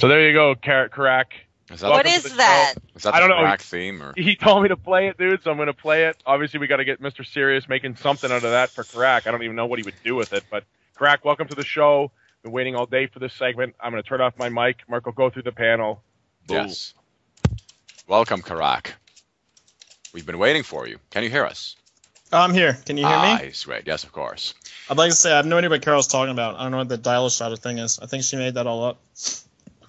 So there you go, Karak. What is that? Is that I don't the know. Karak theme? Or? He told me to play it, dude, so I'm going to play it. Obviously, we got to get Mr. Serious making something out of that for Karak. I don't even know what he would do with it, but Karak, welcome to the show. Been waiting all day for this segment. I'm going to turn off my mic. Mark will go through the panel. Boom. Yes. Welcome, Karak. We've been waiting for you. Can you hear us? I'm here. Can you hear me? He's great. Yes, of course. I'd like to say I have no idea what Carol's talking about. I don't know what the dial-a-shot thing is. I think she made that all up.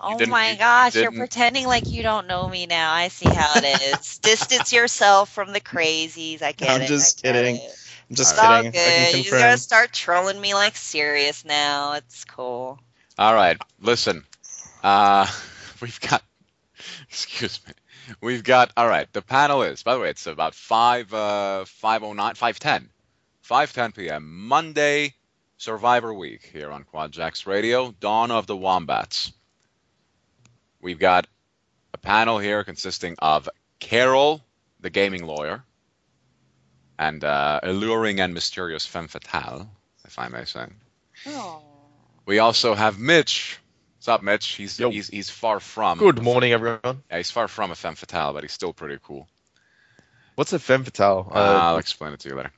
Oh my gosh, you're pretending like you don't know me now. I see how it is. Distance yourself from the crazies. I get it. I'm just kidding. I'm just all kidding. good. You just gotta start trolling me like serious now. It's cool. All right, listen. We've got. Excuse me. We've got. All right. The panel is. By the way, it's about 5:10 p.m. Monday, Survivor Week here on QuadJacks Radio. Dawn of the Wombats. We've got a panel here consisting of Carol, the gaming lawyer, and alluring and mysterious femme fatale, if I may say. Oh. We also have Mitch. What's up, Mitch? He's far from. Good morning, everyone. Yeah, he's far from a femme fatale, but he's still pretty cool. What's a femme fatale? I'll explain it to you later.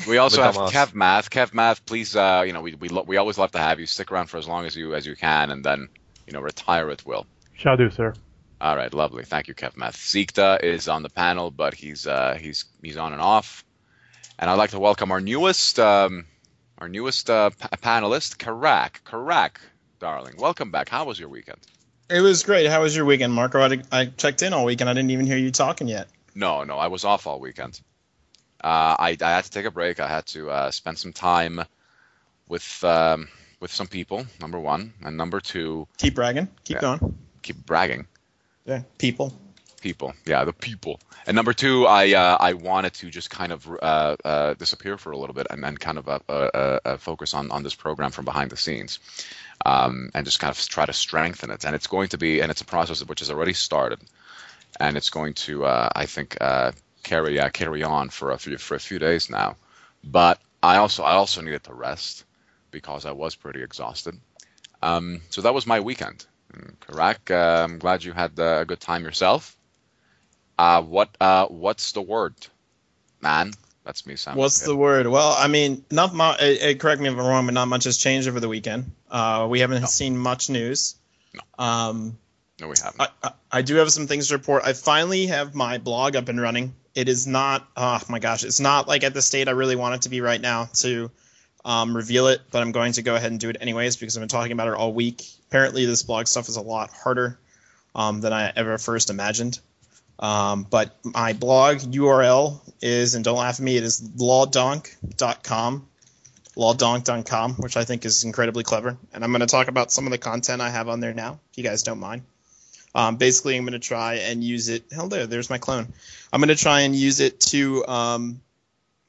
We also have Kev Math. Kev Math, please, we always love to have you. Stick around for as long as you can, and then, retire at will. Shall do, sir. All right, lovely. Thank you, Kev Math. Zekta is on the panel, but he's on and off. And I'd like to welcome our newest panelist, Karak. Karak, darling, welcome back. How was your weekend? It was great. How was your weekend, Marco? I checked in all weekend. I didn't even hear you talking yet. No, I was off all weekend. I had to take a break. I had to spend some time with some people, number one, and number two. Keep bragging. Keep going. Keep bragging. Yeah, people. Yeah, the people. And number two, I wanted to just kind of disappear for a little bit and then kind of focus on this program from behind the scenes, and just kind of try to strengthen it. And it's going to be, and it's a process which has already started, and it's going to, I think, carry on for a few days now. But I also needed to rest because I was pretty exhausted. So that was my weekend. Karak, I'm glad you had a good time yourself. What's the word, man? That's me sounding. What's the word? Well, I mean, not much. Correct me if I'm wrong, but not much has changed over the weekend. We haven't seen much news. No, we haven't. I do have some things to report. I finally have my blog up and running. It is not. Oh my gosh, it's not like at the state I really want it to be right now to reveal it, but I'm going to go ahead and do it anyways because I've been talking about it all week. Apparently, this blog stuff is a lot harder than I ever first imagined. But my blog URL is, and don't laugh at me, it is lawdonk.com, which I think is incredibly clever. And I'm going to talk about some of the content I have on there now, if you guys don't mind. Basically, I'm going to try and use it. There's my clone. I'm going to try and use it to kind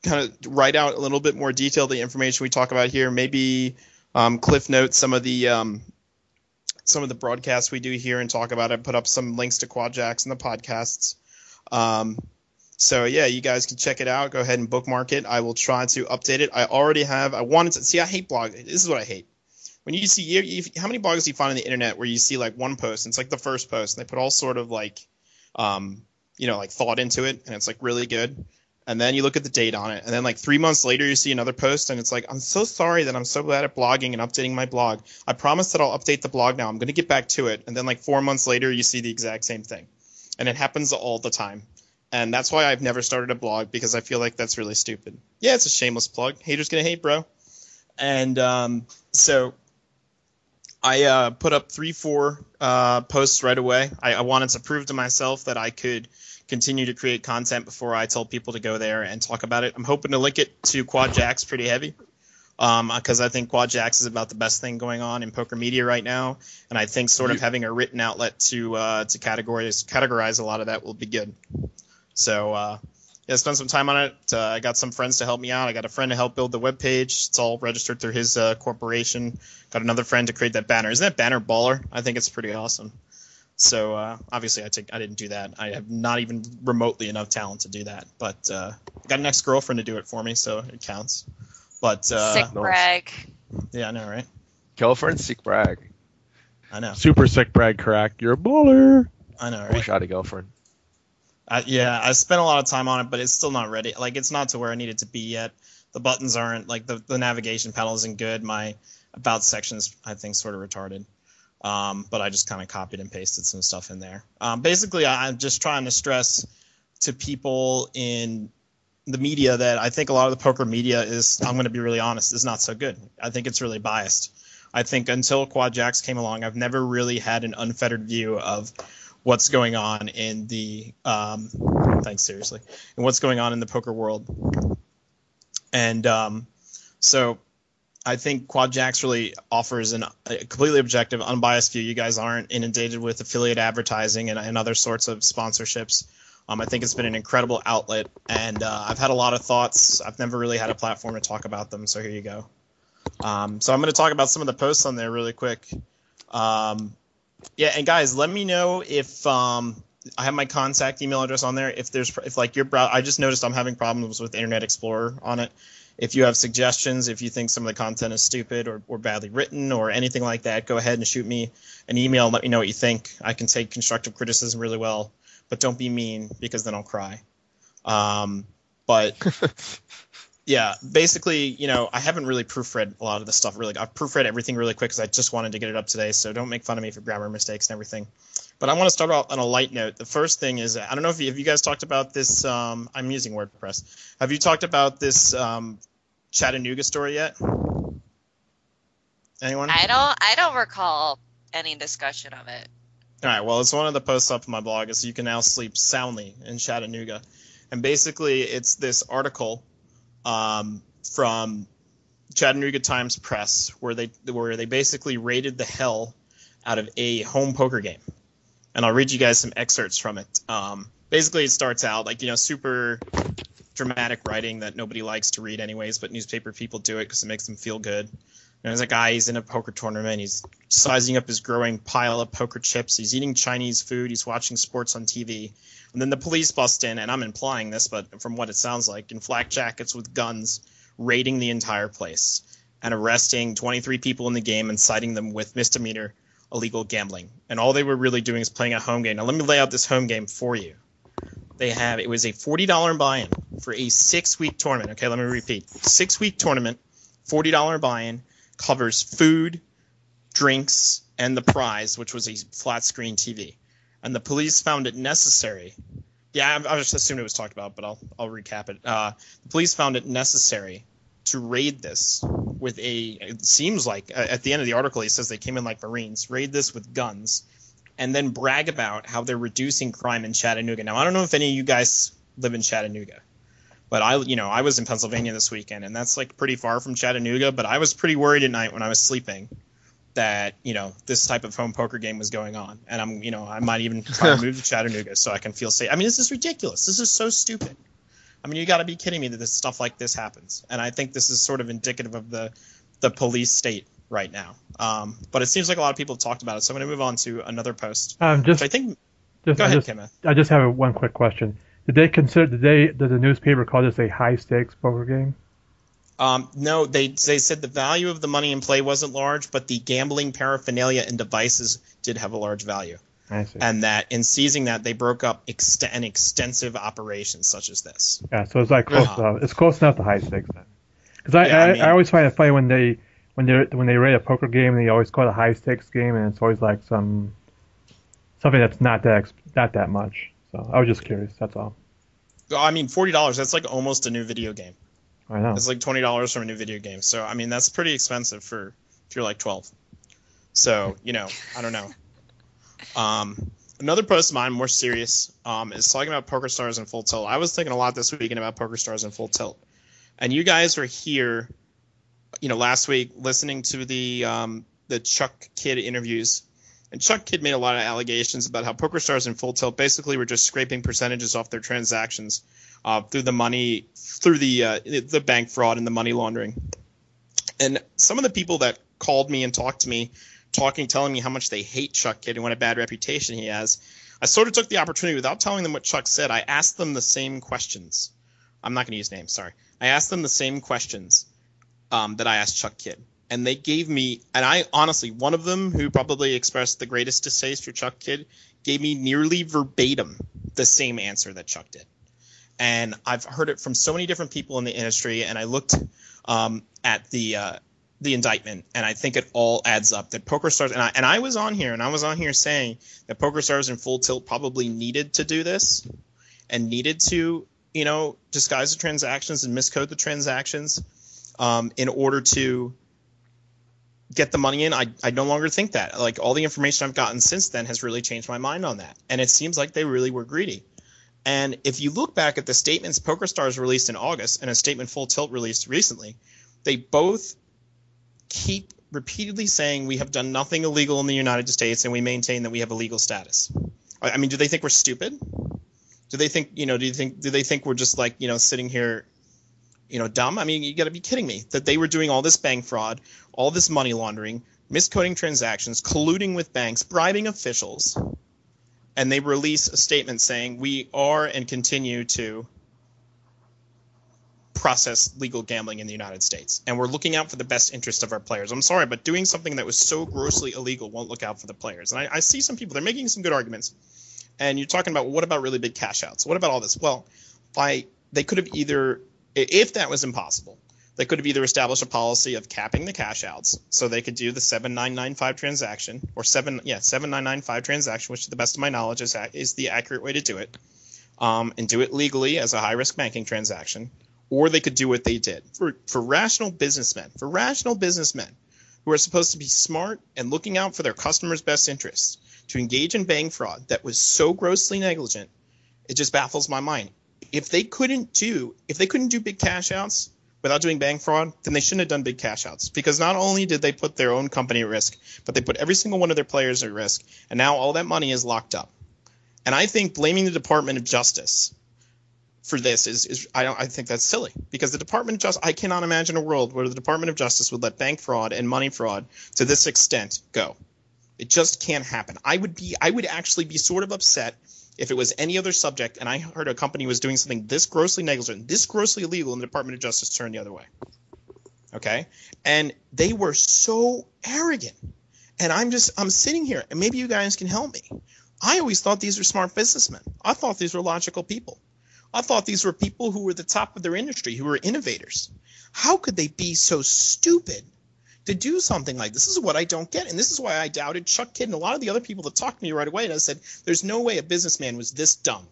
of write out a little bit more detail the information we talk about here. Maybe cliff notes some of the broadcasts we do here and talk about it. Put up some links to QuadJacks and the podcasts. So yeah, you guys can check it out. Go ahead and bookmark it. I will try to update it. I hate blog. This is what I hate. When you see how many blogs do you find on the internet where you see like one post, and it's like the first post, and they put all sort of like, like thought into it, and it's like really good. And then you look at the date on it, and then like 3 months later you see another post, and it's like, I'm so sorry that I'm so bad at blogging and updating my blog. I promise that I'll update the blog now. I'm going to get back to it. And then like 4 months later you see the exact same thing. And it happens all the time. And that's why I've never started a blog, because I feel like that's really stupid. Yeah, it's a shameless plug. Haters gonna hate, bro. And so I put up 3-4 posts right away. I wanted to prove to myself that I could continue to create content before I tell people to go there and talk about it. I'm hoping to link it to QuadJacks pretty heavy, because I think QuadJacks is about the best thing going on in poker media right now, and I think sort of having a written outlet to categorize a lot of that will be good. So spend some time on it. I got some friends to help me out. I got a friend to help build the webpage. It's all registered through his corporation. Got another friend to create that banner. Isn't that banner baller? I think it's pretty awesome. So obviously I didn't do that. I have not even remotely enough talent to do that. But I got an ex-girlfriend to do it for me, so it counts. But sick brag. Yeah, I know, right? Girlfriend, sick brag. I know. Super sick brag, Karak. You're a baller. I know, I right? wish I had a girlfriend. I spent a lot of time on it, but it's still not ready. Like, it's not to where I need it to be yet. The buttons aren't, like, the navigation panel isn't good. My about section's, I think, sort of retarded. But I just kind of copied and pasted some stuff in there. Basically, I'm just trying to stress to people in the media that I think a lot of the poker media is, I'm going to be really honest, is not so good. I think it's really biased. I think until QuadJacks came along, I've never really had an unfettered view of what's going on in the thanks seriously and what's going on in the poker world. And so I think QuadJacks really offers a completely objective, unbiased view. You guys aren't inundated with affiliate advertising and other sorts of sponsorships. I think it's been an incredible outlet, and I've had a lot of thoughts. I've never really had a platform to talk about them, so here you go. So I'm going to talk about some of the posts on there really quick. Yeah, and guys, let me know if I have my contact email address on there. If like your browser, I just noticed I'm having problems with Internet Explorer on it. If you have suggestions, if you think some of the content is stupid or badly written or anything like that, go ahead and shoot me an email and let me know what you think. I can take constructive criticism really well, but don't be mean because then I'll cry. But yeah, basically, I haven't really proofread a lot of the stuff. Really, I've proofread everything really quick because I just wanted to get it up today. So don't make fun of me for grammar mistakes and everything. But I want to start off on a light note. The first thing is, I don't know if you guys talked about this. I'm using WordPress. Have you talked about this Chattanooga story yet? Anyone? I don't recall any discussion of it. All right. Well, it's one of the posts up on my blog, so you can now sleep soundly in Chattanooga. And basically, it's this article from Chattanooga Times Press where they basically raided the hell out of a home poker game. And I'll read you guys some excerpts from it. Basically, it starts out like, super dramatic writing that nobody likes to read anyways, but newspaper people do it because it makes them feel good. And there's a guy, he's in a poker tournament. He's sizing up his growing pile of poker chips. He's eating Chinese food. He's watching sports on TV. And then the police bust in, and I'm implying this, but from what it sounds like, in flak jackets with guns, raiding the entire place and arresting 23 people in the game and citing them with misdemeanor illegal gambling. And all they were really doing is playing a home game. Now, let me lay out this home game for you. It was a $40 buy-in for a 6-week tournament. Okay, let me repeat. 6-week tournament, $40 buy-in, covers food, drinks, and the prize, which was a flat-screen TV. And the police found it necessary. Yeah, I just assumed it was talked about, but I'll recap it. The police found it necessary to raid this with it seems like, at the end of the article, he says they came in like Marines, raid this with guns, and then brag about how they're reducing crime in Chattanooga. Now, I don't know if any of you guys live in Chattanooga, but I was in Pennsylvania this weekend, and that's like pretty far from Chattanooga, but I was pretty worried at night when I was sleeping that, this type of home poker game was going on. And I might even try to move to Chattanooga so I can feel safe. I mean, this is ridiculous. This is so stupid. I mean, you got to be kidding me that this stuff like this happens. And I think this is sort of indicative of the police state right now. But it seems like a lot of people have talked about it. So I'm going to move on to another post. Go ahead, Kenneth. I just have one quick question. Did the newspaper call this a high stakes poker game? No, they said the value of the money in play wasn't large, but the gambling paraphernalia and devices did have a large value. I see. And that in seizing that, they broke up an extensive operation such as this. Yeah, so it's like close enough. It's close enough to high stakes then. Because I always find it funny when they rate a poker game, they always call it a high stakes game, and it's always like something that's not that much. So I was just curious. That's all. I mean, $40. That's like almost a new video game. I know. It's like $20 from a new video game. So I mean, that's pretty expensive if you're like 12. So I don't know. Another post of mine, more serious, is talking about Poker Stars and Full Tilt. I was thinking a lot this weekend about Poker Stars and Full Tilt, and you guys were here, last week listening to the Chuck Kidd interviews, and Chuck Kidd made a lot of allegations about how Poker Stars and Full Tilt basically were just scraping percentages off their transactions through the bank fraud and the money laundering. And some of the people that called me and talked to me, telling me how much they hate Chuck Kidd and what a bad reputation he has, I sort of took the opportunity, without telling them what Chuck said, I asked them the same questions. I'm not going to use names, sorry. I asked them the same questions that I asked Chuck Kidd. and they gave me, and I honestly, one of them who probably expressed the greatest distaste for Chuck Kidd gave me nearly verbatim the same answer that Chuck did. And I've heard it from so many different people in the industry, and I looked at the indictment, and I think it all adds up. That PokerStars, and I was on here saying that PokerStars and Full Tilt probably needed to do this and needed to, disguise the transactions and miscode the transactions in order to get the money in. I no longer think that. Like, all the information I've gotten since then has really changed my mind on that. And it seems like they really were greedy. And if you look back at the statements PokerStars released in August and a statement Full Tilt released recently, they both keep repeatedly saying we have done nothing illegal in the United States and we maintain that we have a legal status. I mean, do they think we're stupid? Do they think, do they think we're just like, sitting here, dumb? I mean, you got to be kidding me that they were doing all this bank fraud, all this money laundering, miscoding transactions, colluding with banks, bribing officials, and they release a statement saying we are and continue to process legal gambling in the United States, and we're looking out for the best interest of our players. I'm sorry, but doing something that was so grossly illegal won't look out for the players. And I see some people, they're making some good arguments, and you're talking about, what about really big cash outs? What about all this? Well, they could have either, if that was impossible, they could have either established a policy of capping the cash outs, so they could do the 7995 transaction, or 7995 transaction, which to the best of my knowledge is the accurate way to do it, and do it legally as a high risk banking transaction. Or they could do what they did for rational businessmen, who are supposed to be smart and looking out for their customers' best interests, to engage in bank fraud that was so grossly negligent. It just baffles my mind. If they couldn't do big cash outs without doing bank fraud, then they shouldn't have done big cash outs, because not only did they put their own company at risk, but they put every single one of their players at risk, and now all that money is locked up. And I think blaming the Department of Justice for this I think that's silly, because the Department of Justice, I cannot imagine a world where the Department of Justice would let bank fraud and money fraud to this extent go. It just can't happen. I would actually be sort of upset if it was any other subject and I heard a company was doing something this grossly negligent, this grossly illegal, and the Department of Justice turned the other way. Okay? And they were so arrogant. And I'm sitting here, and maybe you guys can help me. I always thought these were smart businessmen. I thought these were logical people. I thought these were people who were the top of their industry, who were innovators. How could they be so stupid to do something like this? This is what I don't get, and this is why I doubted Chuck Kidd and a lot of the other people that talked to me right away. And I said, there's no way a businessman was this dumb.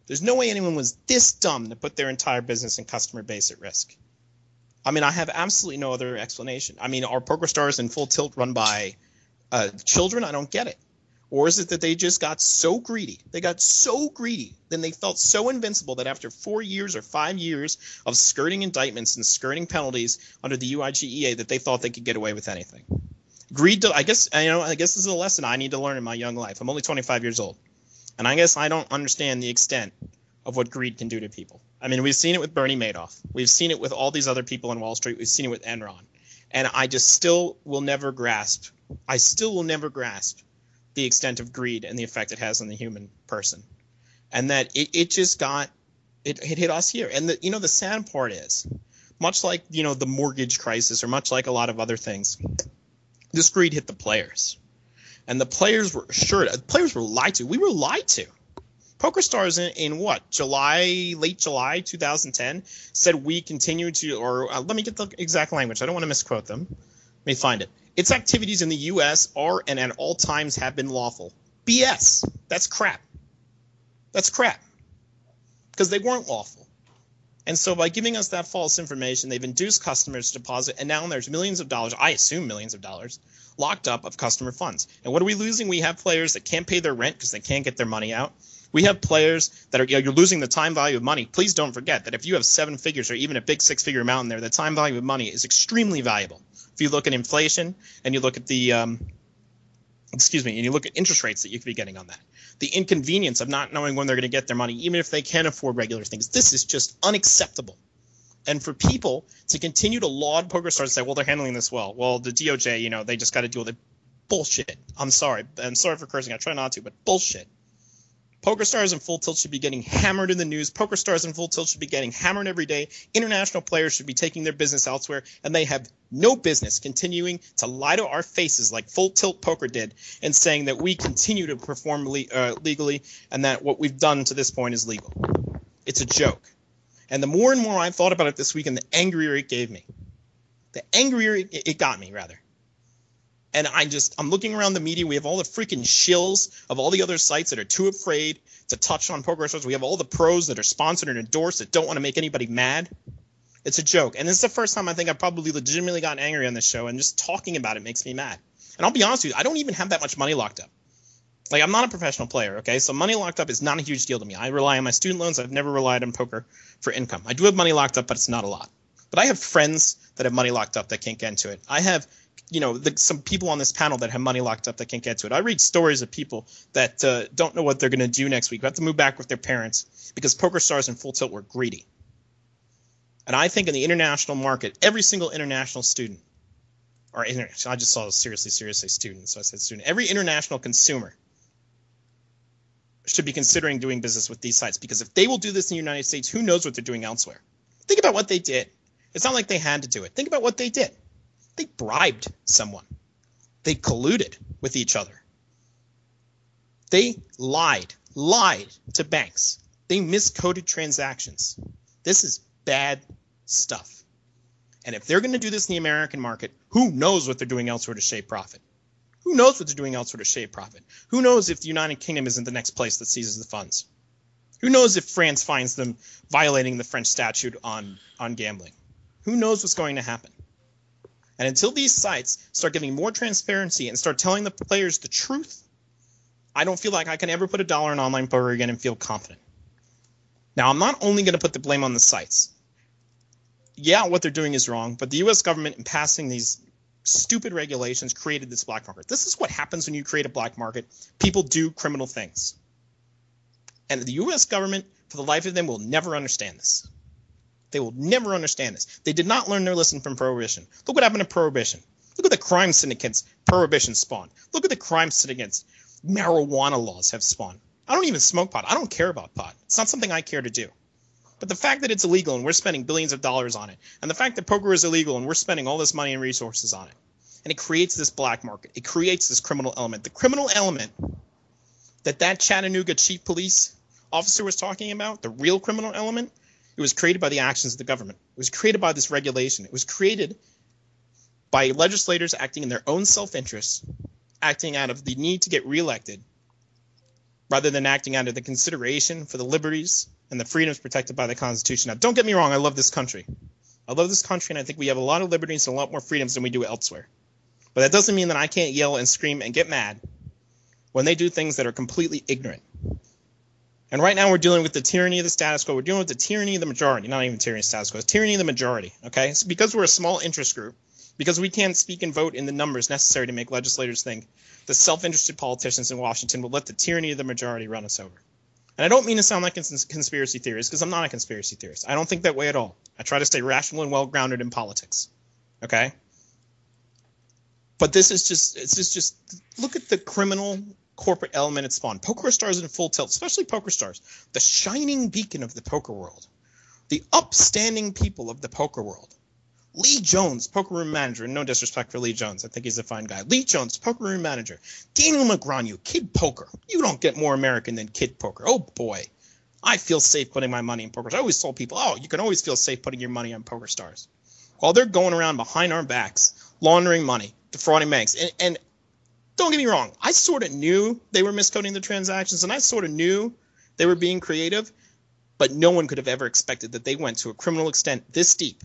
There's no way anyone was this dumb to put their entire business and customer base at risk. I mean, I have absolutely no other explanation. I mean, are PokerStars and Full Tilt run by children? I don't get it. Or is it that they just got so greedy? They got so greedy, then they felt so invincible that after 4 years or 5 years of skirting indictments and skirting penalties under the UIGEA, that they thought they could get away with anything. Greed. I guess this is a lesson I need to learn in my young life. I'm only 25 years old, and I guess I don't understand the extent of what greed can do to people. I mean, we've seen it with Bernie Madoff. We've seen it with all these other people on Wall Street. We've seen it with Enron, and I just still will never grasp. The extent of greed and the effect it has on the human person, and that it hit us here. And the sad part is, much like the mortgage crisis, or much like a lot of other things, this greed hit the players, and the players were assured. The players were lied to. We were lied to. PokerStars in late July 2010 said we continue to, or let me get the exact language. I don't want to misquote them. Let me find it. Its activities in the U.S. are and at all times have been lawful. BS. That's crap. Because they weren't lawful. And so by giving us that false information, they've induced customers to deposit, and now there's millions of dollars, I assume millions of dollars, locked up of customer funds. And what are we losing? We have players that can't pay their rent because they can't get their money out. We have players that are, you're losing the time value of money. Please don't forget that if you have 7 figures or even a big 6-figure amount in there, the time value of money is extremely valuable. If you look at inflation and you look at and you look at interest rates that you could be getting on that, the inconvenience of not knowing when they're going to get their money, even if they can afford regular things, this is just unacceptable. And for people to continue to laud PokerStars and say, well, they're handling this well. Well, the DOJ, they just got to deal with it. Bullshit. I'm sorry for cursing. I try not to, but bullshit. PokerStars and Full Tilt should be getting hammered in the news. PokerStars and Full Tilt should be getting hammered every day. International players should be taking their business elsewhere, and they have no business continuing to lie to our faces like Full Tilt Poker did and saying that we continue to perform legally and that what we've done to this point is legal. It's a joke. And the more and more I thought about it this weekend, the angrier it gave me. The angrier it got me, rather. And I'm looking around the media. We have all the freaking shills of all the other sites that are too afraid to touch on PokerStars. We have all the pros that are sponsored and endorsed that don't want to make anybody mad. It's a joke. And this is the first time I think I've probably legitimately gotten angry on this show, and just talking about it makes me mad. And I'll be honest with you, I don't even have that much money locked up. Like, I'm not a professional player, okay? So money locked up is not a huge deal to me. I rely on my student loans. I've never relied on poker for income. I do have money locked up, but it's not a lot. But I have friends that have money locked up that can't get into it. I have some people on this panel that have money locked up that can't get to it. I read stories of people that don't know what they're going to do next week, who have to move back with their parents because PokerStars and Full Tilt were greedy. And I think in the international market, every single international student, I just saw seriously student, so I said student. Every international consumer should be considering doing business with these sites, because if they will do this in the United States, who knows what they're doing elsewhere? Think about what they did. It's not like they had to do it. Think about what they did. They bribed someone. They colluded with each other. They lied to banks. They miscoded transactions. This is bad stuff. And if they're going to do this in the American market, who knows what they're doing elsewhere to shave profit? Who knows what they're doing elsewhere to shave profit? Who knows if the United Kingdom isn't the next place that seizes the funds? Who knows if France finds them violating the French statute on gambling? Who knows what's going to happen? And until these sites start giving more transparency and start telling the players the truth, I don't feel like I can ever put $1 in online poker again and feel confident. Now, I'm not only going to put the blame on the sites. Yeah, what they're doing is wrong, but the U.S. government, in passing these stupid regulations, created this black market. This is what happens when you create a black market. People do criminal things. And the U.S. government, for the life of them, will never understand this. They will never understand this. They did not learn their lesson from Prohibition. Look what happened to Prohibition. Look at the crime syndicates Prohibition spawned. Look at the crime syndicates marijuana laws have spawned. I don't even smoke pot. I don't care about pot. It's not something I care to do. But the fact that it's illegal and we're spending billions of dollars on it, and the fact that poker is illegal and we're spending all this money and resources on it, and it creates this black market. It creates this criminal element. The criminal element that Chattanooga chief police officer was talking about, the real criminal element, it was created by the actions of the government. It was created by this regulation. It was created by legislators acting in their own self-interest, acting out of the need to get reelected, rather than acting out of the consideration for the liberties and the freedoms protected by the Constitution. Now, don't get me wrong. I love this country. I love this country, and I think we have a lot of liberties and a lot more freedoms than we do elsewhere. But that doesn't mean that I can't yell and scream and get mad when they do things that are completely ignorant. And right now we're dealing with the tyranny of the status quo. We're dealing with the tyranny of the majority. Not even tyranny of the status quo. It's tyranny of the majority. Okay? It's because we're a small interest group, because we can't speak and vote in the numbers necessary to make legislators think, the self-interested politicians in Washington will let the tyranny of the majority run us over. And I don't mean to sound like a conspiracy theorist, because I'm not a conspiracy theorist. I don't think that way at all. I try to stay rational and well-grounded in politics. Okay? But this is just look at the criminal corporate element it spawned. PokerStars in Full Tilt, especially PokerStars, the shining beacon of the poker world, the upstanding people of the poker world. Lee Jones, poker room manager, and no disrespect for Lee Jones, I think he's a fine guy. Lee Jones, poker room manager. Daniel Negreanu, Kid Poker. You don't get more American than Kid Poker. Oh boy, I feel safe putting my money in poker. I always told people, you can always feel safe putting your money on PokerStars. While they're going around behind our backs, laundering money, defrauding banks, and don't get me wrong, I sort of knew they were miscoding the transactions, and I sort of knew they were being creative, but no one could have ever expected that they went to a criminal extent this deep.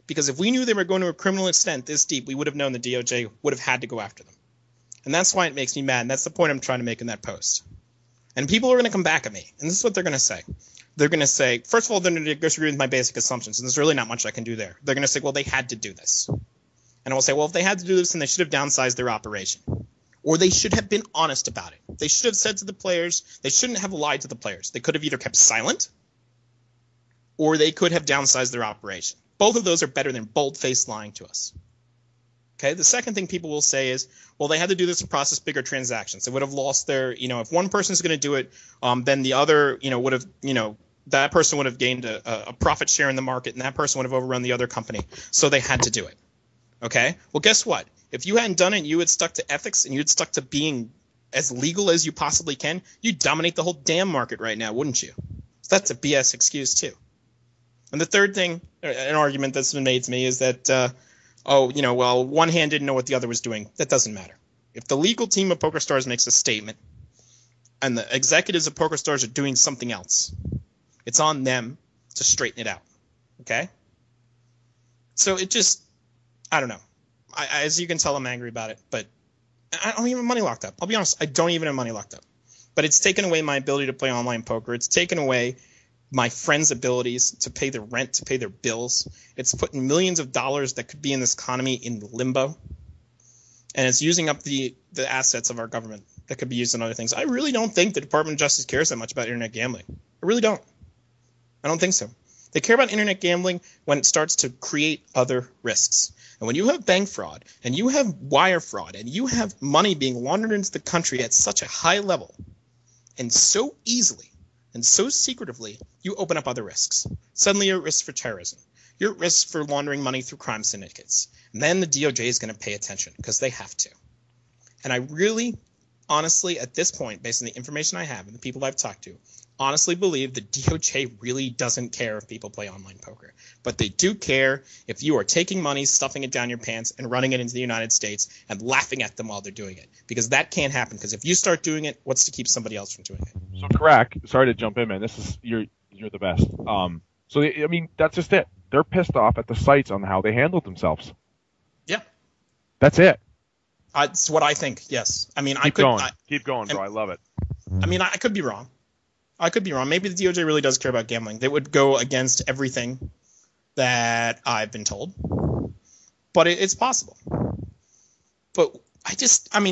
Because if we knew they were going to a criminal extent this deep, we would have known the DOJ would have had to go after them. And that's why it makes me mad, and that's the point I'm trying to make in that post. And people are going to come back at me, and this is what they're going to say. They're going to say, first of all, they're going to disagree with my basic assumptions, and there's really not much I can do there. They're going to say, well, they had to do this. And I will say, well, if they had to do this, then they should have downsized their operation. Or they should have been honest about it. They should have said to the players, they shouldn't have lied to the players. They could have either kept silent, or they could have downsized their operation. Both of those are better than bold-faced lying to us. Okay. The second thing people will say is, well, they had to do this to process bigger transactions. They would have lost their, if one person's going to do it, then the other, would have, that person would have gained a profit share in the market, and that person would have overrun the other company. So they had to do it. Okay. Well, guess what? If you hadn't done it, you had stuck to ethics and you had stuck to being as legal as you possibly can, you'd dominate the whole damn market right now, wouldn't you? So that's a BS excuse too. And the third thing, an argument that's been made to me is that, one hand didn't know what the other was doing. That doesn't matter. If the legal team of PokerStars makes a statement and the executives of PokerStars are doing something else, it's on them to straighten it out. Okay? So it just, I don't know. As you can tell, I'm angry about it, but I don't even have money locked up. I'll be honest, I don't even have money locked up. But it's taken away my ability to play online poker. It's taken away my friends' abilities to pay their rent, to pay their bills. It's putting millions of dollars that could be in this economy in limbo. And it's using up the assets of our government that could be used on other things. I really don't think the Department of Justice cares that much about internet gambling. I really don't. I don't think so. They care about internet gambling when it starts to create other risks. And when you have bank fraud and you have wire fraud and you have money being laundered into the country at such a high level and so easily and so secretively, you open up other risks. Suddenly you're at risk for terrorism. You're at risk for laundering money through crime syndicates. And then the DOJ is going to pay attention because they have to. And I really, honestly, at this point, based on the information I have and the people I've talked to, honestly believe the DOJ really doesn't care if people play online poker. But they do care if you are taking money, stuffing it down your pants, and running it into the United States and laughing at them while they're doing it. Because that can't happen. Because if you start doing it, what's to keep somebody else from doing it? So, Karak, sorry to jump in, man. You're the best. That's just it. They're pissed off at the sites on how they handled themselves. Yeah. That's it. It's what I think, yes. Keep going, bro. I love it. I could be wrong. Maybe the DOJ really does care about gambling. They would go against everything that I've been told. But it's possible. But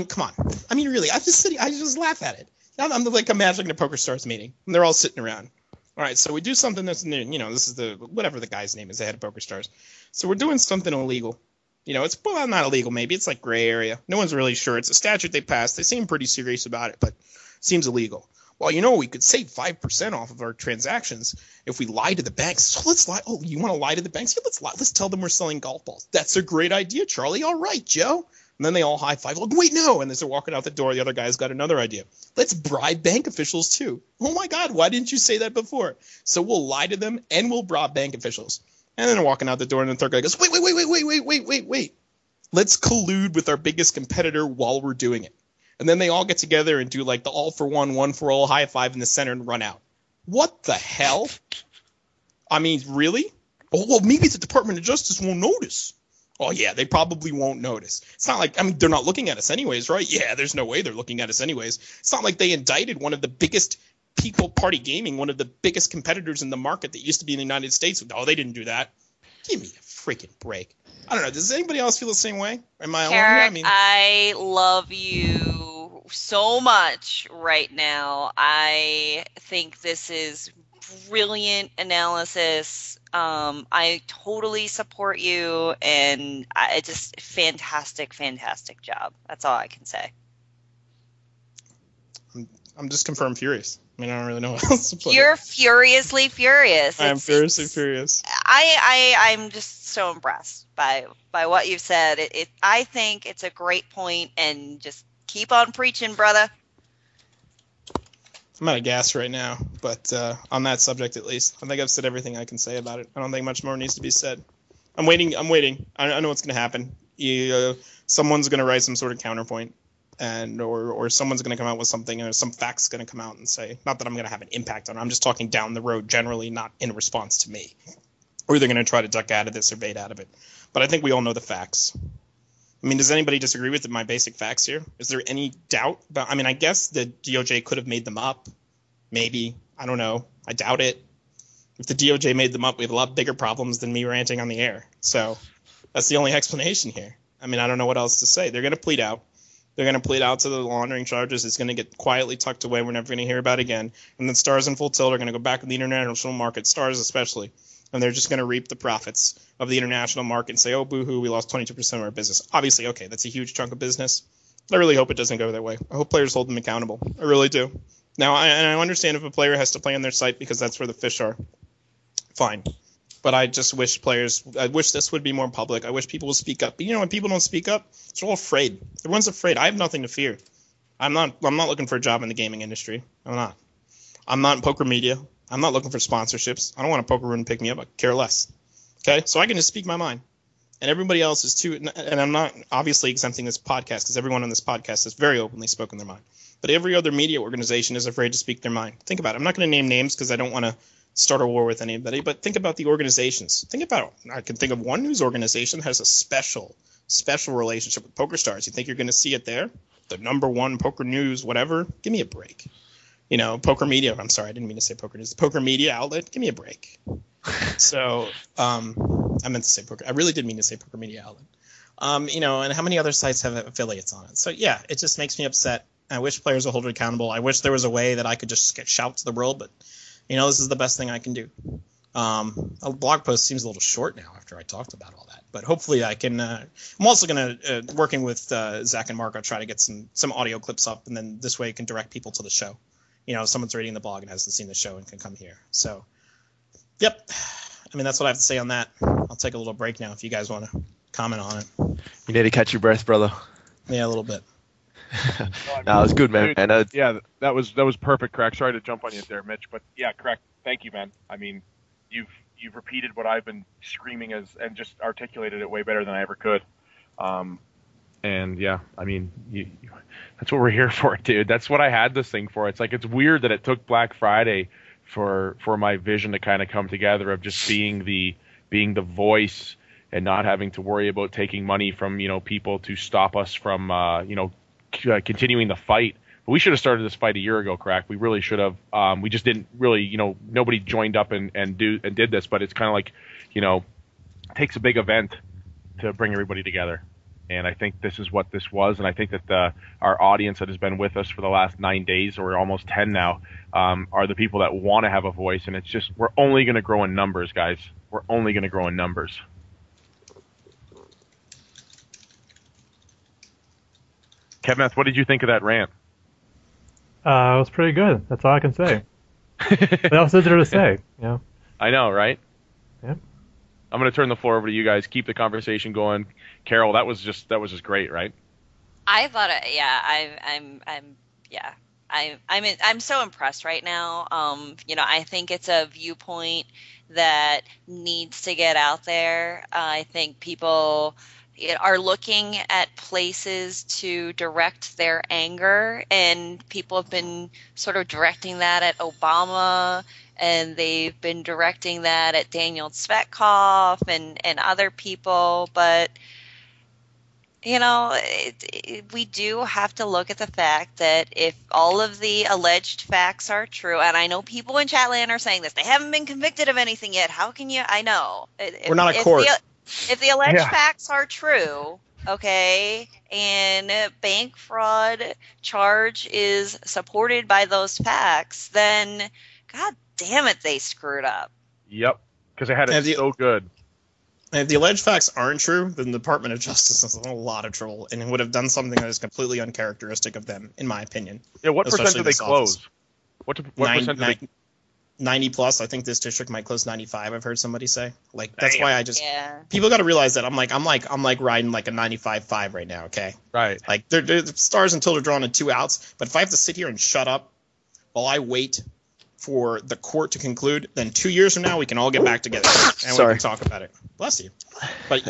come on. Really, I just laugh at it. I'm like imagining a PokerStars meeting, and they're all sitting around. All right, so we do something that's new. This is whatever the guy's name is, the head of PokerStars. So we're doing something illegal. It's not illegal, maybe. It's like gray area. No one's really sure. It's a statute they passed. They seem pretty serious about it, but it seems illegal. Well, we could save 5% off of our transactions if we lie to the banks. So let's lie. Oh, you want to lie to the banks? Yeah, let's lie. Let's tell them we're selling golf balls. That's a great idea, Charlie. All right, Joe. And then they all high five. Like, wait, no. And as they're walking out the door, the other guy's got another idea. Let's bribe bank officials too. Oh my God, why didn't you say that before? So we'll lie to them and we'll bribe bank officials. And then they're walking out the door, and the third guy goes, wait. Let's collude with our biggest competitor while we're doing it. And then they all get together and do like the all for one for all high five in the center and run out. What the hell? Really? Oh, well, maybe the Department of Justice won't notice. Oh, yeah, they probably won't notice. It's not like, they're not looking at us anyways, right? Yeah, there's no way they're looking at us anyways. It's not like they indicted one of the biggest people party gaming, one of the biggest competitors in the market that used to be in the United States. Oh, they didn't do that. Give me a freaking break. I don't know. Does anybody else feel the same way? Am I alone here? I love you so much right now. I think this is brilliant analysis. I totally support you, and it's just fantastic job. That's all I can say. I'm just confirmed furious. I don't really know what else to put. You're furiously furious. I'm furiously furious. I'm just so impressed by what you've said. I think it's a great point, and just keep on preaching, brother. I'm out of gas right now, but on that subject at least, I think I've said everything I can say about it. I don't think much more needs to be said. I'm waiting. I know what's going to happen. Someone's going to write some sort of counterpoint, or someone's going to come out with something, or some fact's going to come out and say, not that I'm going to have an impact on it. I'm just talking down the road generally, not in response to me. Or they're going to try to duck out of this or bait out of it. But I think we all know the facts. Does anybody disagree with my basic facts here? Is there any doubt about? I guess the DOJ could have made them up. Maybe. I don't know. I doubt it. If the DOJ made them up, we have a lot bigger problems than me ranting on the air. So that's the only explanation here. I don't know what else to say. They're going to plead out. They're going to plead out to the laundering charges. It's going to get quietly tucked away. We're never going to hear about it again. And then Stars in Full Tilt are going to go back to the international market, Stars especially. and they're just going to reap the profits of the international market and say, oh, boo-hoo, we lost 22% of our business. Obviously, okay, that's a huge chunk of business. But I really hope it doesn't go that way. I hope players hold them accountable. I really do. Now, I understand if a player has to play on their site because that's where the fish are. Fine. But I just wish this would be more public. I wish people would speak up. But when people don't speak up, they're all afraid. Everyone's afraid. I have nothing to fear. I'm not looking for a job in the gaming industry. I'm not. I'm not in poker media. I'm not looking for sponsorships. I don't want a poker room to pick me up. I care less. Okay? So I can just speak my mind. And everybody else is too. And I'm not obviously exempting this podcast because everyone on this podcast has very openly spoken their mind. But every other media organization is afraid to speak their mind. Think about it. I'm not going to name names because I don't want to start a war with anybody. But think about the organizations. I can think of one news organization that has a special relationship with PokerStars. You think you're going to see it there? The number one poker news, whatever. Give me a break. Poker media. I'm sorry, I didn't mean to say poker news. Poker media outlet. Give me a break. So, I meant to say poker. I really did mean to say poker media outlet. And how many other sites have affiliates on it? So yeah, it just makes me upset. I wish players would hold it accountable. I wish there was a way that I could just shout to the world, but this is the best thing I can do. A blog post seems a little short now after I talked about all that, but hopefully I can. I'm also going to working with Zach and Mark. I'll try to get some audio clips up, and then this way I can direct people to the show. If someone's reading the blog and hasn't seen the show and can come here. So, yep. That's what I have to say on that. I'll take a little break now if you guys want to comment on it. You need to catch your breath, brother. Yeah, a little bit. No, it was good, man. Dude, yeah, that was perfect, Karak. Sorry to jump on you there, Mitch, but yeah, Karak, thank you, man. You've repeated what I've been screaming and just articulated it way better than I ever could. And yeah, that's what we're here for, dude. That's what I had this thing for. It's weird that it took Black Friday for my vision to kind of come together of just being the voice and not having to worry about taking money from people to stop us from continuing the fight. But we should have started this fight a year ago, Karak. We really should have. We just didn't really, nobody joined up and did this. But it's kind of like, it takes a big event to bring everybody together. And I think this is what this was. And I think that our audience that has been with us for the last 9 days, or almost 10 now, are the people that want to have a voice. And it's just, we're only going to grow in numbers, guys. We're only going to grow in numbers. Kevin, what did you think of that rant? It was pretty good. That's all I can say. What else is there to say? I know, right? Yeah. I'm going to turn the floor over to you guys. Keep the conversation going. Carol, that was just great, right? I thought I'm so impressed right now. I think it's a viewpoint that needs to get out there. I think people are looking at places to direct their anger, and people have been sort of directing that at Obama, and they've been directing that at Daniel Svetkov and other people. But we do have to look at the fact that if all of the alleged facts are true, and I know people in Chatland are saying this, they haven't been convicted of anything yet. How can you? I know. We're not a court. If the alleged facts are true, okay, and bank fraud charge is supported by those facts, then God damn it, they screwed up. Yep, because they had it so good. And if the alleged facts aren't true, then the Department of Justice is in a lot of trouble and would have done something that is completely uncharacteristic of them, in my opinion. Yeah, what percent did they close? What percent did they 90 plus. I think this district might close 95. I've heard somebody say. That's why I just people got to realize that I'm like riding like a 95.5 right now. Okay, right. They're stars until they're drawn in 2 outs. But if I have to sit here and shut up while I wait for the court to conclude, then 2 years from now we can all get back together and we can talk about it. Bless you. But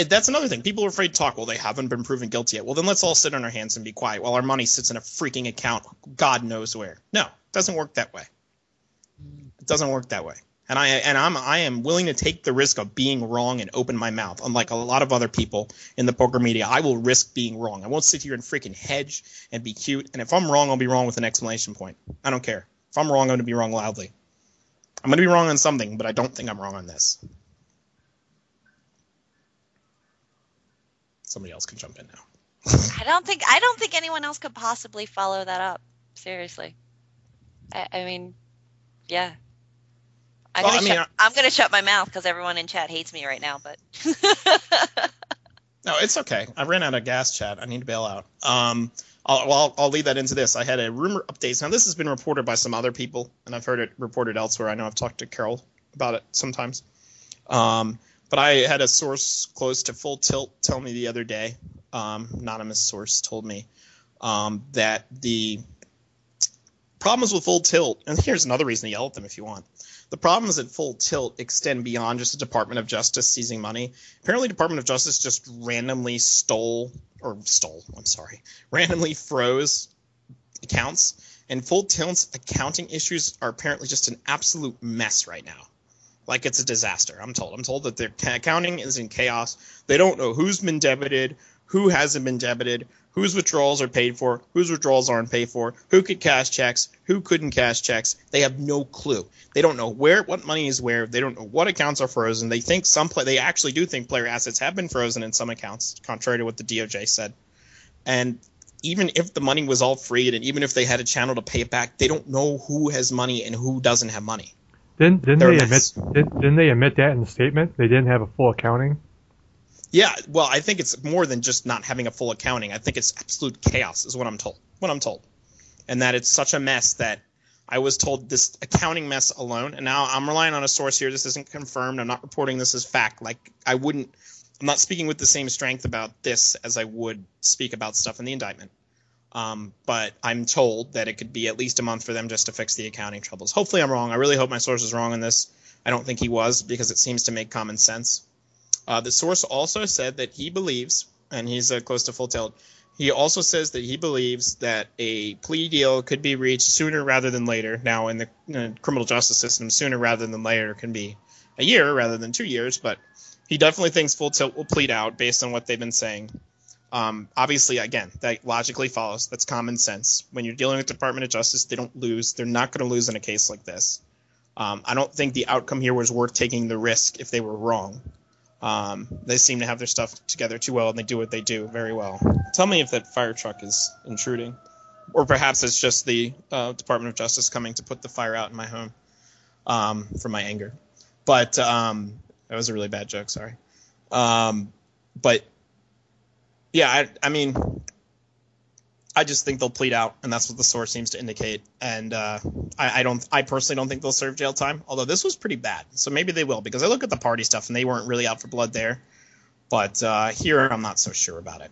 that's another thing. People are afraid to talk. Well, they haven't been proven guilty yet. Well, then let's all sit on our hands and be quiet while our money sits in a freaking account. God knows where. No, it doesn't work that way. It doesn't work that way. And I am willing to take the risk of being wrong and open my mouth. Unlike a lot of other people in the poker media, I will risk being wrong. I won't sit here and freaking hedge and be cute. And if I'm wrong, I'll be wrong with an exclamation point. I don't care. If I'm wrong, I'm going to be wrong loudly. I'm going to be wrong on something, but I don't think I'm wrong on this. Somebody else can jump in now. I don't think anyone else could possibly follow that up. Seriously. I mean, yeah. I'm gonna shut my mouth because everyone in chat hates me right now. But no, it's okay. I ran out of gas, chat. I need to bail out. I'll lead that into this. I had a rumor updates. Now, this has been reported by some other people, and I've heard it reported elsewhere. I know I've talked to Carol about it sometimes. But I had a source close to Full Tilt tell me the other day, anonymous source told me, that the problems with Full Tilt, and here's another reason to yell at them if you want. The problems at Full Tilt extend beyond just the Department of Justice seizing money. Apparently, Department of Justice just randomly randomly froze accounts. And Full Tilt's accounting issues are apparently just an absolute mess right now. Like it's a disaster, I'm told. I'm told that their accounting is in chaos. They don't know who's been debited, who hasn't been debited, whose withdrawals are paid for, whose withdrawals aren't paid for, who could cash checks, who couldn't cash checks. They have no clue. They don't know what money is where. They don't know what accounts are frozen. They think they actually do think player assets have been frozen in some accounts, contrary to what the DOJ said. And even if the money was all freed and even if they had a channel to pay it back, they don't know who has money and who doesn't have money. Didn't they admit that in the statement? They didn't have a full accounting? Yeah, well, I think it's more than just not having a full accounting. I think it's absolute chaos is what I'm told. And that it's such a mess that I was told this accounting mess alone, and now I'm relying on a source here. This isn't confirmed. I'm not reporting this as fact. I'm not speaking with the same strength about this as I would speak about stuff in the indictment. But I'm told that it could be at least a month for them just to fix the accounting troubles. Hopefully I'm wrong. I really hope my source is wrong on this. I don't think he was because it seems to make common sense. The source also said that he believes, and he's close to Full Tilt, he also says that he believes that a plea deal could be reached sooner rather than later. Now, in the criminal justice system, sooner rather than later can be a year rather than 2 years, but he definitely thinks Full Tilt will plead out based on what they've been saying. Obviously, again, that logically follows. That's common sense. When you're dealing with the Department of Justice, they don't lose. They're not going to lose in a case like this. I don't think the outcome here was worth taking the risk if they were wrong. They seem to have their stuff together too well, and they do what they do very well. Tell me if that fire truck is intruding. Or perhaps it's just the Department of Justice coming to put the fire out in my home from my anger. But that was a really bad joke, sorry. But yeah, I mean, I just think they'll plead out, and that's what the source seems to indicate. And I personally don't think they'll serve jail time, although this was pretty bad. So maybe they will, because I look at the party stuff, and they weren't really out for blood there. But here, I'm not so sure about it.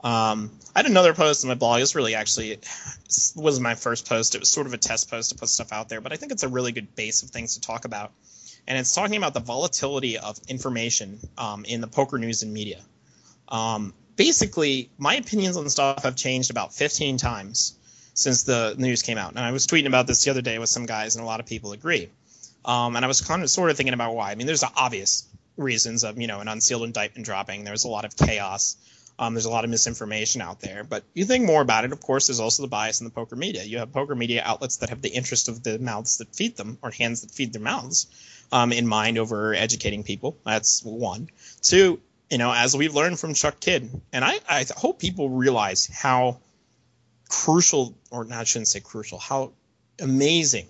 I had another post on my blog. It was my first post. It was sort of a test post to put stuff out there, but I think it's a really good base of things to talk about. And it's talking about the volatility of information in the poker news and media. Basically, my opinions on the stuff have changed about 15 times since the news came out. And I was tweeting about this the other day with some guys, and a lot of people agree. And I was sort of thinking about why. I mean, there's the obvious reasons of, an unsealed indictment dropping. There's a lot of chaos. There's a lot of misinformation out there. But you think more about it, of course, there's also the bias in the poker media. You have poker media outlets that have the interest of the mouths that feed them, or hands that feed their mouths, in mind over educating people. That's one. Two, as we've learned from Chuck Kidd, and I hope people realize how crucial, or I shouldn't say crucial, how amazing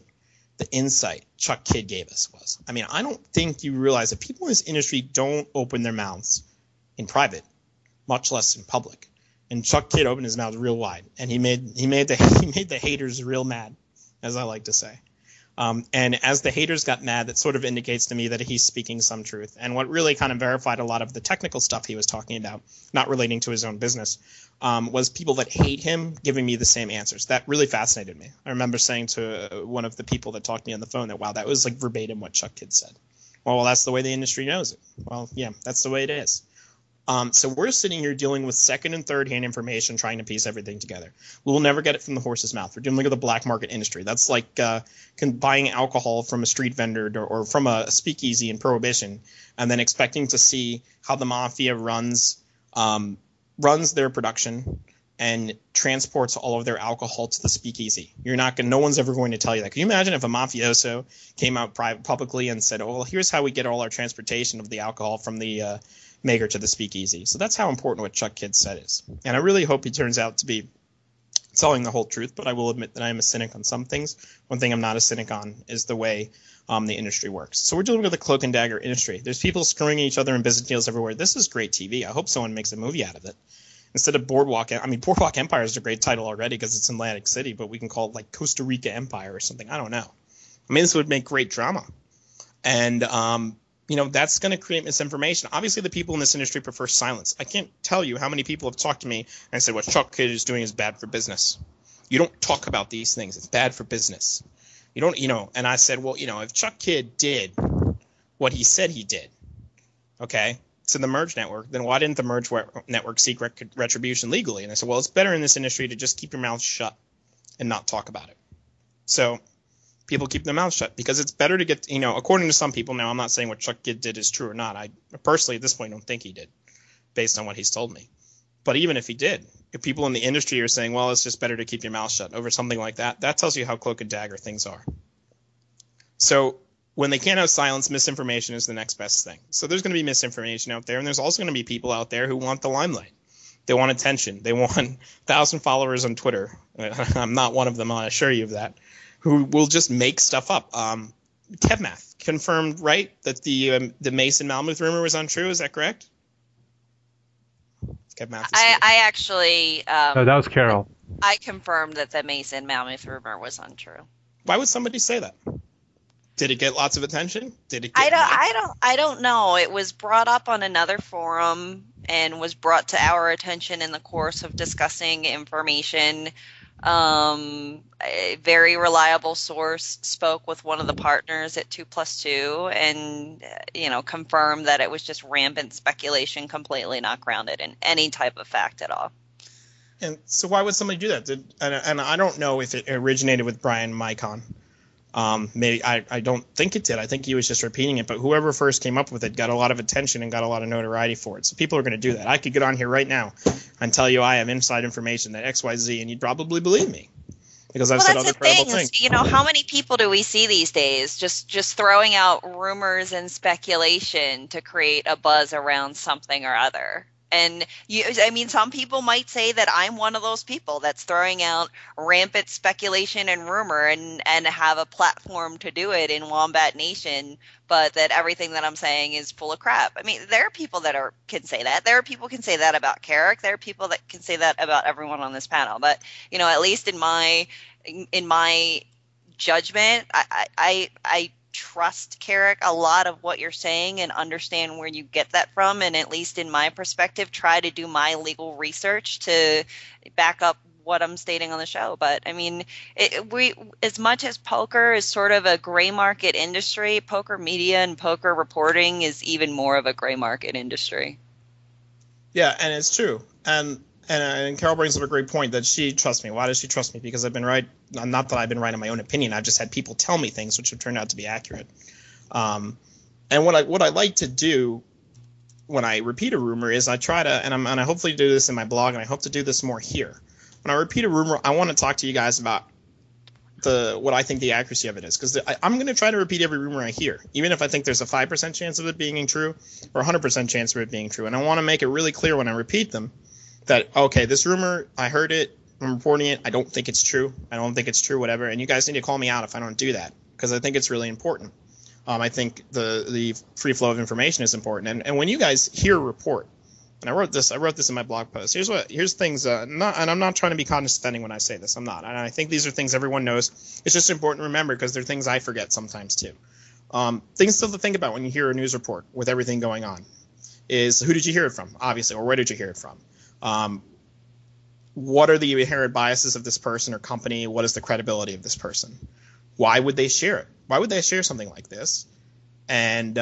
the insight Chuck Kidd gave us was. I mean, I don't think you realize that people in this industry don't open their mouths in private, much less in public. And Chuck Kidd opened his mouth real wide, and he made the haters real mad, as I like to say. And as the haters got mad, that sort of indicates to me that he's speaking some truth. And what really kind of verified a lot of the technical stuff he was talking about, not relating to his own business, was people that hate him giving me the same answers. That really fascinated me. I remember saying to one of the people that talked to me on the phone that, wow, that was like verbatim what Chuck Kidd said. Well, that's the way the industry knows it. Well, yeah, that's the way it is. So we're sitting here dealing with second and third hand information, trying to piece everything together. We will never get it from the horse's mouth. We're dealing with the black market industry. That's like buying alcohol from a street vendor or from a speakeasy in Prohibition, and then expecting to see how the mafia runs their production and transports all of their alcohol to the speakeasy. No one's ever going to tell you that. Can you imagine if a mafioso came out publicly and said, "Oh, well, here's how we get all our transportation of the alcohol from the maker to the speakeasy." So that's how important what Chuck Kidd said is. And I really hope he turns out to be telling the whole truth, but I will admit that I am a cynic on some things. One thing I'm not a cynic on is the way the industry works. So we're dealing with the cloak and dagger industry. There's people screwing each other in business deals everywhere. This is great TV. I hope someone makes a movie out of it. Instead of Boardwalk Empire is a great title already because it's in Atlantic City, but we can call it like Costa Rica Empire or something. I don't know. I mean, this would make great drama. And, that's going to create misinformation. Obviously, the people in this industry prefer silence. I can't tell you how many people have talked to me and said what Chuck Kidd is doing is bad for business. You don't talk about these things. It's bad for business. You don't, and I said, well, if Chuck Kidd did what he said he did, okay, to the Merge Network, then why didn't the Merge Network seek retribution legally? And I said, well, it's better in this industry to just keep your mouth shut and not talk about it. So people keep their mouths shut because it's better to get, according to some people, now I'm not saying what Chuck Kidd did is true or not. I personally at this point don't think he did based on what he's told me. But even if he did, if people in the industry are saying, well, it's just better to keep your mouth shut over something like that, that tells you how cloak and dagger things are. So when they can't have silence, misinformation is the next best thing. So there's going to be misinformation out there, and there's also going to be people out there who want the limelight. They want attention. They want 1,000 followers on Twitter. I'm not one of them, I assure you of that, who will just make stuff up. Kevmath confirmed, right, that the Mason Malmuth rumor was untrue. Is that correct? Kevmath. I actually. No, that was Carol. I confirmed that the Mason Malmuth rumor was untrue. Why would somebody say that? Did it get lots of attention? Did it? I don't know. It was brought up on another forum and was brought to our attention in the course of discussing information. A very reliable source spoke with one of the partners at 2+2 and, confirmed that it was just rampant speculation, completely not grounded in any type of fact at all. And so why would somebody do that? And I don't know if it originated with Brian Micon. Maybe I don't think it did. I think he was just repeating it. But whoever first came up with it got a lot of attention and got a lot of notoriety for it. So people are going to do that. I could get on here right now and tell you I have inside information that XYZ, and you'd probably believe me because I've said other credible things. How many people do we see these days just throwing out rumors and speculation to create a buzz around something or other? And some people might say that I'm one of those people that's throwing out rampant speculation and rumor and have a platform to do it in Wombat Nation, but that everything that I'm saying is full of crap. I mean, there are people that can say that. There are people who can say that about Karak. There are people that can say that about everyone on this panel. But, at least in my judgment, I trust Karak a lot of what you're saying and understand where you get that from, and at least in my perspective try to do my legal research to back up what I'm stating on the show. But I mean, we as much as poker is sort of a gray market industry, poker media and poker reporting is even more of a gray market industry. Yeah, and it's true. And Carol brings up a great point that she trusts me. Why does she trust me? Because I've been right. Not that I've been right in my own opinion. I've just had people tell me things which have turned out to be accurate. And what I like to do when I repeat a rumor is I try to, and I hopefully do this in my blog, and I hope to do this more here. When I repeat a rumor, I want to talk to you guys about what I think the accuracy of it is, because I'm going to try to repeat every rumor I hear, even if I think there's a 5% chance of it being true or 100% chance of it being true. And I want to make it really clear when I repeat them that, okay, this rumor, I heard it, I'm reporting it, I don't think it's true, whatever, and you guys need to call me out if I don't do that, because I think it's really important. I think the free flow of information is important, and when you guys hear a report, and I wrote this in my blog post, here's things, and I'm not trying to be condescending when I say this, I'm not, and I think these are things everyone knows, it's just important to remember, because they're things I forget sometimes too. Things still to think about when you hear a news report with everything going on is, who did you hear it from, obviously, or where did you hear it from? What are the inherent biases of this person or company? What is the credibility of this person? Why would they share it? Why would they share something like this? And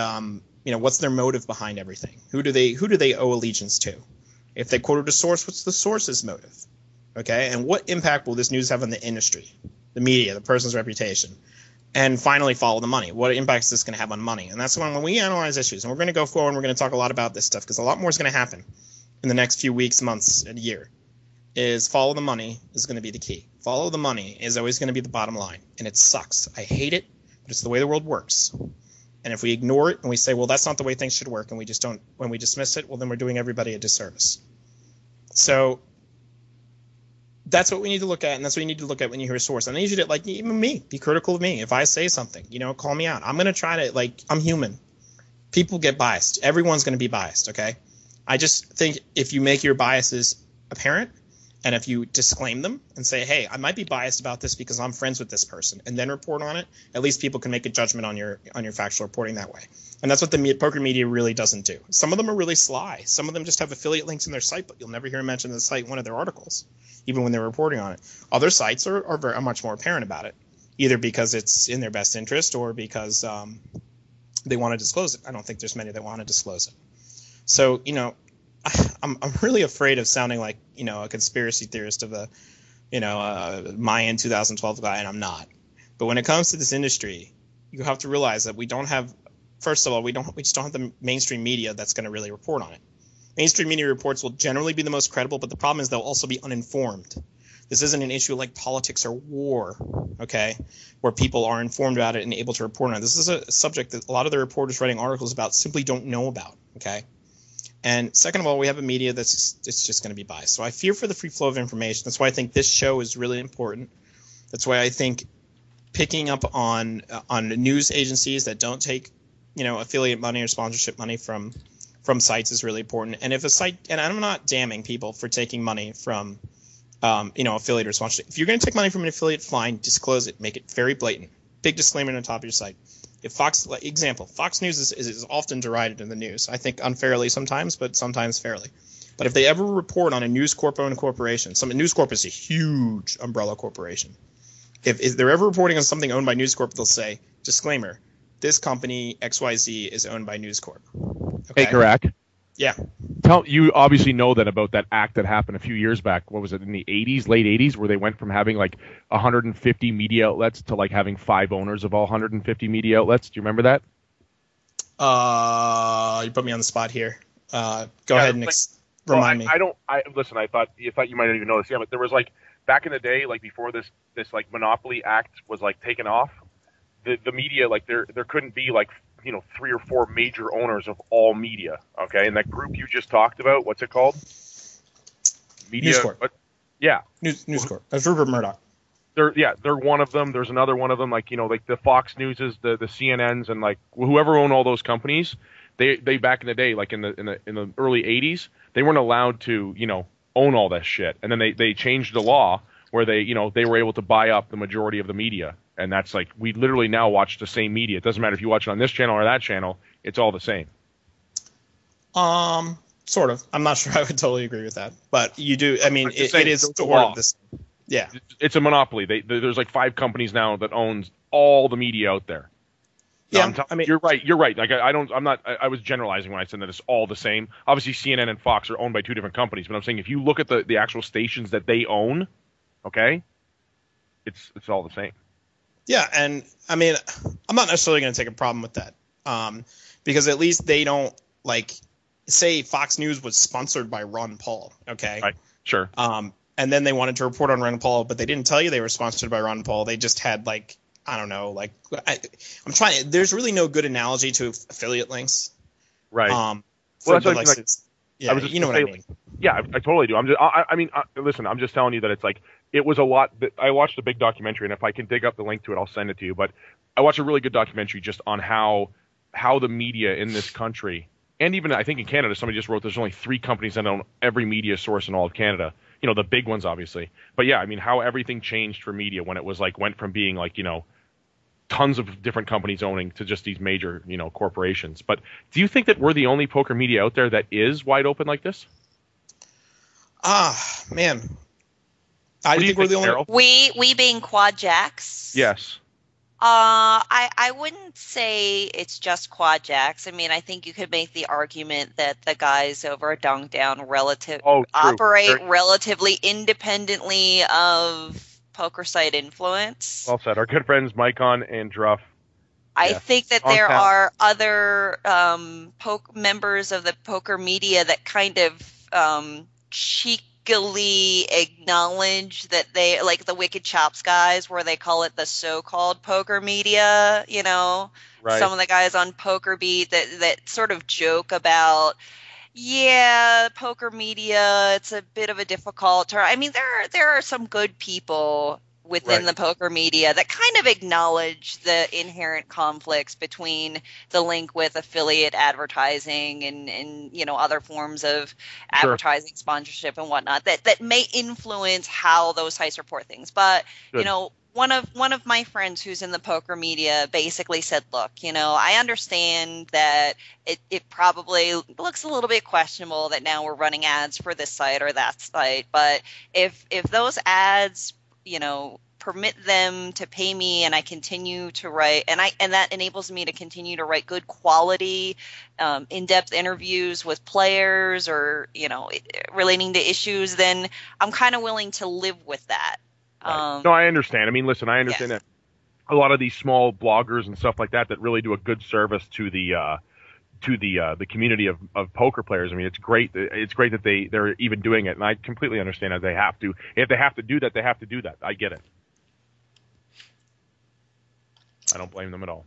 what's their motive behind everything? Who do they owe allegiance to? If they quoted a source, what's the source's motive? Okay, and what impact will this news have on the industry, the media, the person's reputation? And finally, follow the money. What impact is this going to have on money? And that's when we analyze issues, and we're going to go forward and we're going to talk a lot about this stuff, because a lot more is going to happen in the next few weeks, months, and year, is follow the money is going to be the key. Follow the money is always going to be the bottom line. And it sucks. I hate it, but it's the way the world works. And if we ignore it and we say, well, that's not the way things should work, and we just don't, when we dismiss it, well, then we're doing everybody a disservice. So that's what we need to look at, and that's what you need to look at when you hear a source. And I need you to, like, even me, be critical of me. If I say something, call me out. I'm going to try to, like, I'm human. People get biased. Everyone's going to be biased, okay? I just think if you make your biases apparent, and if you disclaim them and say, hey, I might be biased about this because I'm friends with this person, and then report on it, at least people can make a judgment on your factual reporting that way. And that's what the poker media really doesn't do. Some of them are really sly. Some of them just have affiliate links in their site, but you'll never hear them mention the site in one of their articles, even when they're reporting on it. Other sites are much more apparent about it, either because it's in their best interest or because they want to disclose it. I don't think there's many that want to disclose it. So, I'm really afraid of sounding like, a conspiracy theorist of a, Mayan 2012 guy, and I'm not. But when it comes to this industry, you have to realize that we don't have, first of all, we just don't have the mainstream media that's going to really report on it. Mainstream media reports will generally be the most credible, but the problem is they'll also be uninformed. This isn't an issue like politics or war, okay, where people are informed about it and able to report on it. This is a subject that a lot of the reporters writing articles about simply don't know about, okay? And second of all, we have a media it's just going to be biased. So I fear for the free flow of information. That's why I think this show is really important. That's why I think picking up on news agencies that don't take, affiliate money or sponsorship money from sites is really important. And if a site, and I'm not damning people for taking money from, affiliate or sponsorship. If you're going to take money from an affiliate, fine, disclose it, make it very blatant. Big disclaimer on the top of your site. If Fox News is often derided in the news. I think unfairly sometimes, but sometimes fairly. But if they ever report on a News Corp-owned corporation, News Corp is a huge umbrella corporation. If they're ever reporting on something owned by News Corp, they'll say, disclaimer, this company XYZ is owned by News Corp. Okay? Hey, Karak. Yeah. You obviously know that about that act that happened a few years back. What was it, in the 80s, late 80s, where they went from having like 150 media outlets to like having 5 owners of all 150 media outlets. Do you remember that? You put me on the spot here. Go ahead and remind me. Listen, I thought you might not even know this. Yeah, but there was like back in the day, like before this like Monopoly Act was like taken off, the media, like there couldn't be like 3 or 4 major owners of all media. Okay, and that group you just talked about, what's it called? Media. News Corp. Yeah. News Corp. That's Rupert Murdoch. They're one of them. There's another one of them, like like the Fox Newses, the CNNs, and like whoever owned all those companies. They back in the day, like in the early 80s, they weren't allowed to own all that shit, and then they changed the law where they were able to buy up the majority of the media. And that's like, we literally now watch the same media. It doesn't matter if you watch it on this channel or that channel. It's all the same. Sort of. I'm not sure I would totally agree with that. But you do. I mean, it is sort of this. Yeah. It's a monopoly. There's like 5 companies now that owns all the media out there. Yeah. You're right. You're right. Like I was generalizing when I said that it's all the same. Obviously, CNN and Fox are owned by 2 different companies. But I'm saying if you look at the actual stations that they own, okay, it's all the same. Yeah, and I mean, I'm not necessarily going to take a problem with that, because at least they don't say Fox News was sponsored by Ron Paul, okay? Right. Sure. And then they wanted to report on Ron Paul, but they didn't tell you they were sponsored by Ron Paul. They just had I don't know, I'm trying. There's really no good analogy to affiliate links. Right. Well, that's what yeah, you know what I mean. Yeah, I totally do. Listen, I'm just telling you that it's like, it was a lot. I watched a big documentary, and if I can dig up the link to it, I'll send it to you. But I watched a really good documentary just on how the media in this country, and even I think in Canada, somebody just wrote there's only 3 companies that own every media source in all of Canada. The big ones, obviously. But yeah, I mean, how everything changed for media when it was went from being tons of different companies owning to just these major, corporations. But do you think that we're the only poker media out there that is wide open like this? Man. I think we're the only. We being QuadJacks. Yes. I wouldn't say it's just QuadJacks. I mean, I think you could make the argument that the guys over at Dongdown operate relatively independently of poker site influence. Well said. Our good friends Micon and Druff. I think that there are other members of the poker media that kind of cheekily acknowledge that they, like the Wicked Chops guys, where they call it the so-called poker media, Right. Some of the guys on Poker Beat that sort of joke about, Yeah, poker media, it's a bit of a difficult term. I mean, there are some good people within Right. the poker media that kind of acknowledge the inherent conflicts between the link with affiliate advertising and other forms of Sure. advertising, sponsorship and whatnot that may influence how those sites report things. But Good. one of my friends who's in the poker media basically said, look, I understand that it probably looks a little bit questionable that now we're running ads for this site or that site, but if those ads, permit them to pay me and I continue to write and that enables me to continue to write good quality in-depth interviews with players or relating to issues, then I'm kind of willing to live with that. Right. No, I understand. I mean, listen, I understand that a lot of these small bloggers and stuff like that really do a good service to the community of poker players. I mean, it's great. It's great that they're even doing it, and I completely understand that they have to. If they have to do that, they have to do that. I get it. I don't blame them at all.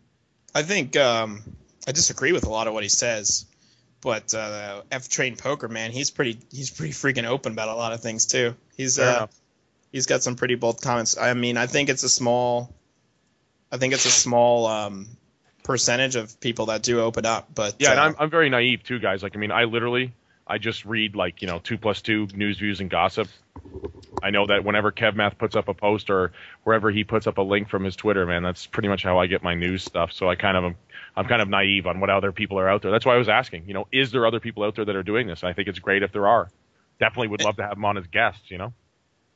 I think I disagree with a lot of what he says, but F Train Poker, man, he's pretty freaking open about a lot of things too. He's got some pretty bold comments. I mean, I think it's a small percentage of people that do open up, but yeah, and I'm very naive too, guys. Like, I mean, I just read 2+2 news, views, and gossip. I know that whenever KevMath puts up a post or wherever he puts up a link from his Twitter, man, that's pretty much how I get my news stuff. So I'm kind of naive on what other people are out there. That's why I was asking, is there other people out there that are doing this? And I think it's great if there are. Definitely would love to have them on as guests, And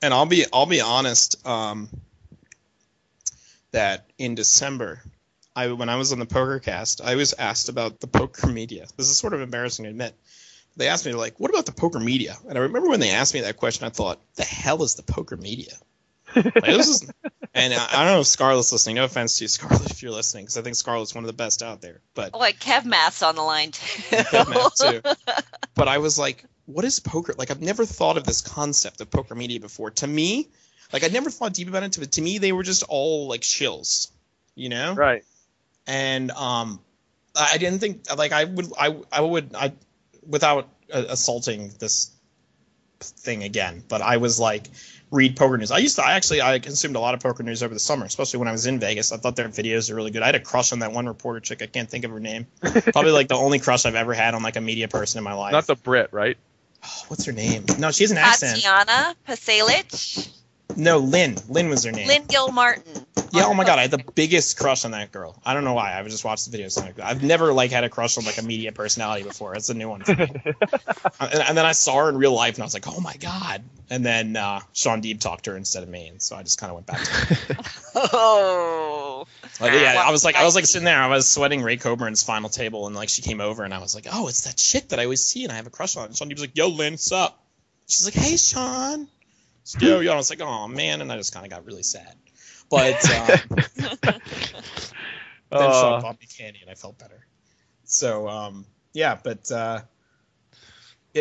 I'll be honest, that in December, when I was on the PokerCast, I was asked about the poker media. This is sort of embarrassing to admit. They asked me, like, what about the poker media? And I remember when they asked me that question, I thought, the hell is the poker media? And I don't know if Scarlett's listening. No offense to you, Scarlett, if you're listening, because I think Scarlett's one of the best out there. But KevMath's on the line too. KevMath too. But I was like, what is poker? Like, I've never thought of this concept of poker media before. To me, like, I never thought deep about it. But to me, they were just all like shills, Right. And I didn't think like I would without assaulting this thing again, but I was like, read poker news. I consumed a lot of poker news over the summer, especially when I was in Vegas. I thought their videos are really good. I had a crush on that one reporter chick. I can't think of her name. Probably like the only crush I've ever had on like a media person in my life. Not the Brit, right? Oh, what's her name? No, she has an accent. Tatiana Pasalic? No, Lynn. Lynn was her name. Lynn Gilmartin. Yeah, oh my god, I had the biggest crush on that girl. I don't know why. I would just watch the videos. I've never had a crush on like a media personality before. That's a new one for me. and then I saw her in real life, and I was like, oh my god. And then Sean Deeb talked to her instead of me, and so I just kind of went back to her. Oh. Yeah, I was like sitting there. I was sweating Ray Coburn's final table, and like she came over, and I was like, oh, it's that chick that I always see, and I have a crush on. And Sean Deeb's like, yo, Lynn, what's up? She's like, hey, Sean. Yo, I was like, oh man, and I just kind of got really sad. But then Sean bought me candy, and I felt better. So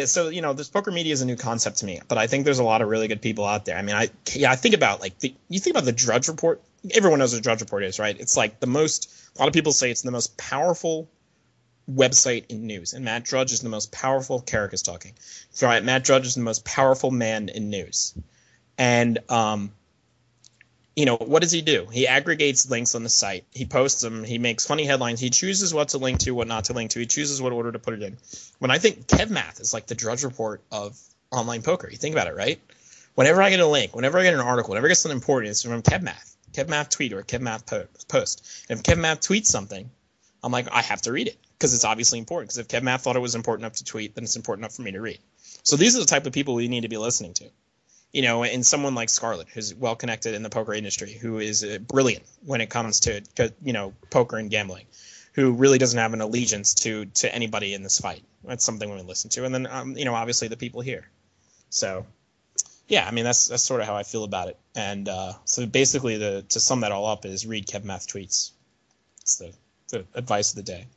so this poker media is a new concept to me, but I think there's a lot of really good people out there. I mean, I think about you think about the Drudge Report. Everyone knows what the Drudge Report is, right? It's like a lot of people say it's the most powerful website in news, and Matt Drudge is the most powerful. Karak is talking. So, right, Matt Drudge is the most powerful man in news. And, what does he do? He aggregates links on the site. He posts them. He makes funny headlines. He chooses what to link to, what not to link to. He chooses what order to put it in. When I think KevMath is like the Drudge Report of online poker, you think about it, right? Whenever I get a link, whenever I get an article, whenever I get something important, it's from KevMath. KevMath tweet or a KevMath post. And if KevMath tweets something, I'm like, I have to read it because it's obviously important. Because if KevMath thought it was important enough to tweet, then it's important enough for me to read. So these are the type of people we need to be listening to. And someone like Scarlett, who's well connected in the poker industry, who is brilliant when it comes to poker and gambling, who really doesn't have an allegiance to anybody in this fight. That's something we listen to. And then obviously the people here. So yeah, I mean that's sort of how I feel about it. And so basically to sum that all up is read KevMath tweets. It's the advice of the day.